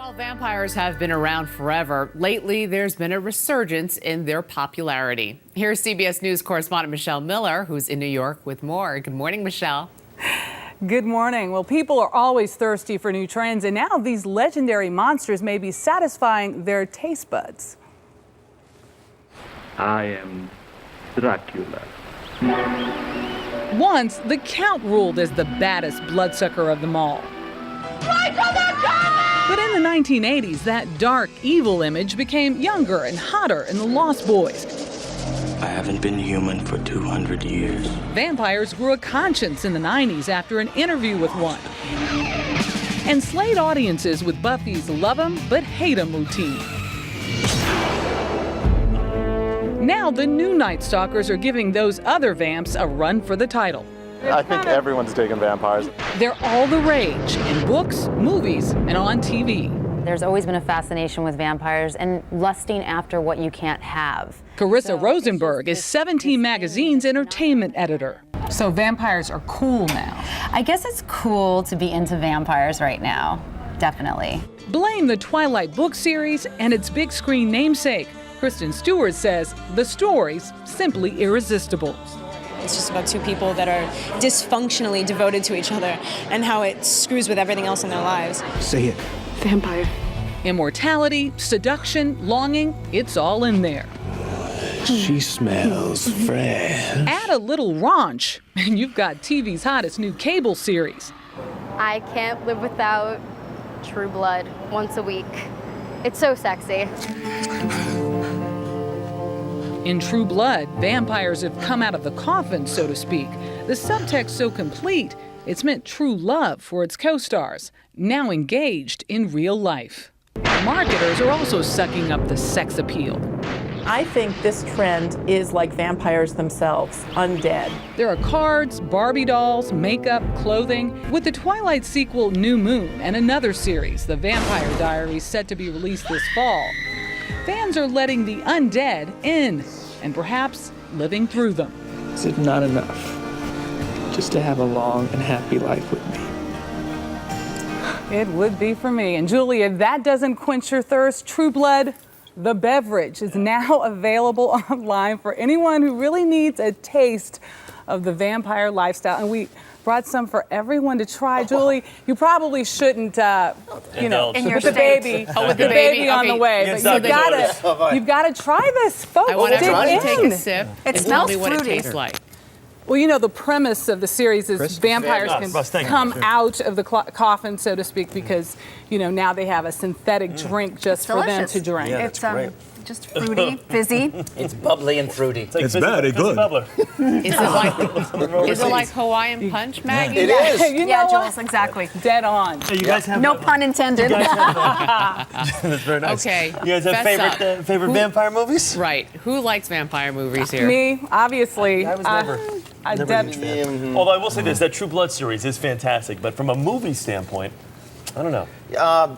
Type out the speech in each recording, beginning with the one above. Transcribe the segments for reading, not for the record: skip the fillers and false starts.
While vampires have been around forever, lately there's been a resurgence in their popularity. Here's CBS News correspondent Michelle Miller, who's in New York with more. Good morning, Michelle. Good morning. Well, people are always thirsty for new trends, and now these legendary monsters may be satisfying their taste buds. I am Dracula. Once, the Count ruled as the baddest bloodsucker of them all. But in the 1980s, that dark, evil image became younger and hotter in The Lost Boys. I haven't been human for 200 years. Vampires grew a conscience in the 90s after an interview with one, and slayed audiences with Buffy's love 'em but hate 'em routine. Now the new Night Stalkers are giving those other vamps a run for the title. I think everyone's taking vampires. They're all the rage in books, movies, and on TV. There's always been a fascination with vampires and lusting after what you can't have. CARISSA Rosenberg is 17 Magazine's entertainment editor. So vampires are cool now. I guess it's cool to be into vampires right now, definitely. Blame the Twilight book series and its big screen namesake. Kristen Stewart says the story's simply irresistible. It's just about two people that are dysfunctionally devoted to each other and how it screws with everything else in their lives. Say it. Vampire. Immortality, seduction, longing, it's all in there. She smells fresh. Add a little raunch, and you've got TV's hottest new cable series. I can't live without True Blood once a week. It's so sexy. In True Blood, vampires have come out of the coffin, so to speak. The subtext so complete, it's meant true love for its co-stars, now engaged in real life. Marketers are also sucking up the sex appeal. I think this trend is like vampires themselves, undead. There are cards, Barbie dolls, makeup, clothing. With the Twilight sequel New Moon and another series, The Vampire Diaries, set to be released this fall, fans are letting the undead in and perhaps living through them. Is it not enough just to have a long and happy life with me? It would be for me. And Julie, if that doesn't quench your thirst, True Blood, the beverage, is now available online for anyone who really needs a taste of the vampire lifestyle. And we brought some for everyone to try. Julie, you probably shouldn't, you know, with the baby, with the baby on the way. But you've got to try this, folks. I want everyone to take in. a sip It and tell smells me what it fruity. tastes like. Well, you know, the premise of the series is vampires can come out of the coffin, so to speak, because, you know, now they have a synthetic drink just for them to drink. Yeah, It's just fruity, fizzy. It's bubbly and fruity. It's bad, it's good. Is it like Hawaiian Punch, Maggie? It is. You know Yeah, what? Jules, exactly. Dead on. Hey, you guys have No pun intended. That's very nice. Okay. You guys have fess up. favorite vampire movies? Right. Who likes vampire movies here? Me, obviously. I was never a huge fan. Although I will say this, that True Blood series is fantastic, but from a movie standpoint, I don't know.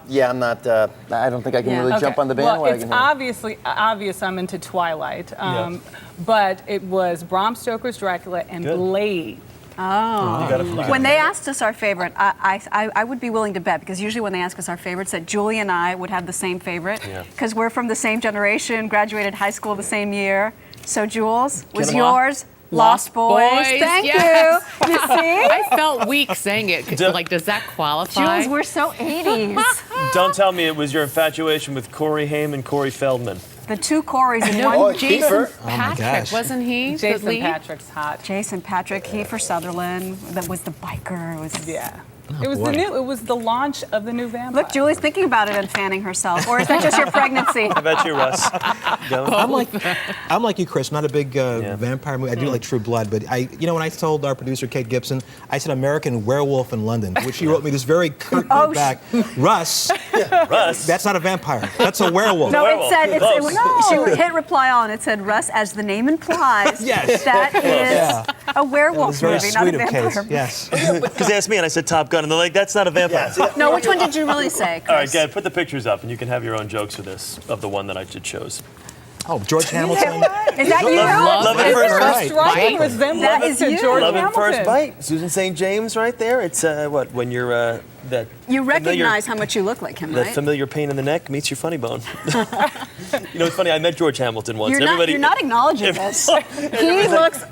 Yeah, I'm not. I don't think I can really jump on the bandwagon. Well, it's here. obviously obvious I'm into Twilight, but it was Bram Stoker's Dracula and Blade. When they asked us our favorite, I would be willing to bet, because usually when they ask us our favorites, that Julie and I would have the same favorite, because we're from the same generation, graduated high school the same year. So Jules, was yours Lost Boys? Thank you. You see? I felt weak saying it. Like, does that qualify? Jules, we're so 80s. Don't tell me it was your infatuation with Corey Haim and Corey Feldman. The two Corys in one. Jason Patrick, wasn't he? Jason Patrick's hot. Jason Patrick, Kiefer Sutherland, that was the biker. It was the launch of the new vampire. Look, Julie's thinking about it and fanning herself. Or is that just your pregnancy? How about you, Russ? I'm like you, Chris. Not a big vampire movie. I do like True Blood, but when I told our producer Kate Gibson, I said American Werewolf in London, which she wrote me this very curt note back. Russ, that's not a vampire. That's a werewolf. No, it said she hit reply all, and it said Russ, as the name implies. Yes, that is a werewolf movie, not a vampire movie. Yes. Because they asked me, and I said Top Gun, and they're like, "That's not a vampire." No, which one did you really say, Chris? All right, guys, put the pictures up, and you can have your own jokes for this, of the one that I just chose. Oh, George Hamilton. Is that you? Love at first bite. Striking resemblance to George Love Hamilton. at first bite. Susan St. James right there. It's when you're that You familiar- recognize how much you look like him, that right? familiar pain in the neck meets your funny bone. You know, it's funny. I met George Hamilton once. You're not acknowledging this.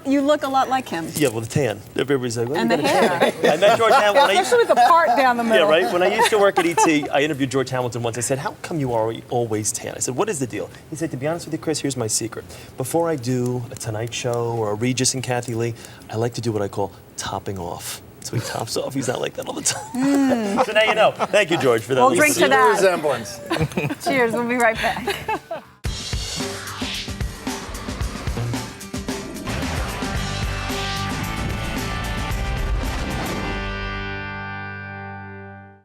You look a lot like him. Yeah, well, the tan. Everybody's like, well, And you the got a hair. tan. I met George Hamilton. Especially with the part down the middle. Yeah, right. When I used to work at ET, I interviewed George Hamilton once. I said, "How come you are always tan?" I said, "What is the deal?" He said, "To be honest with you, Chris, here's my secret. Before I do a Tonight Show or a Regis and Kathy Lee, I like to do what I call topping off." So he tops off. He's not like that all the time. So now you know. Thank you, George, for that. We'll drink to that. Resemblance. Cheers. We'll be right back.